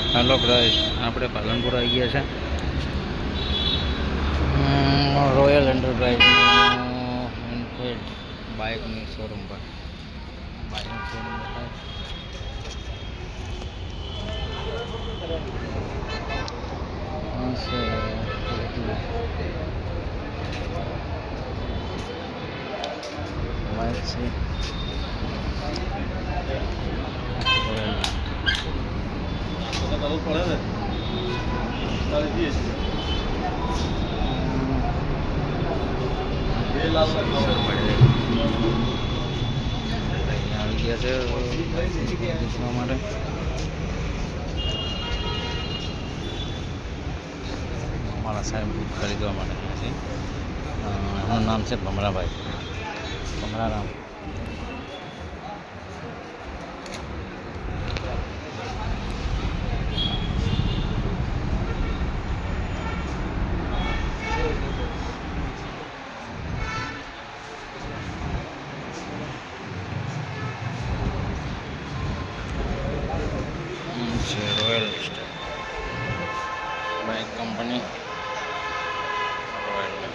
hello guys આપણે પાલનપુર આવી ગયા છે રોયલ એન્ટરપ્રાઇઝ એનફિલ્ડ બાઇકની શોરૂમ પર બાઇકની શોરૂમ બતાવે બાઇક છે આવી ગયા છે પૂછવા માટે અમારા સાહેબ બુક ખરીદવા માટે છે એમનું નામ છે ભમરાભાઈ ભમરારામ રોયલ બાઇક કંપની રોયલ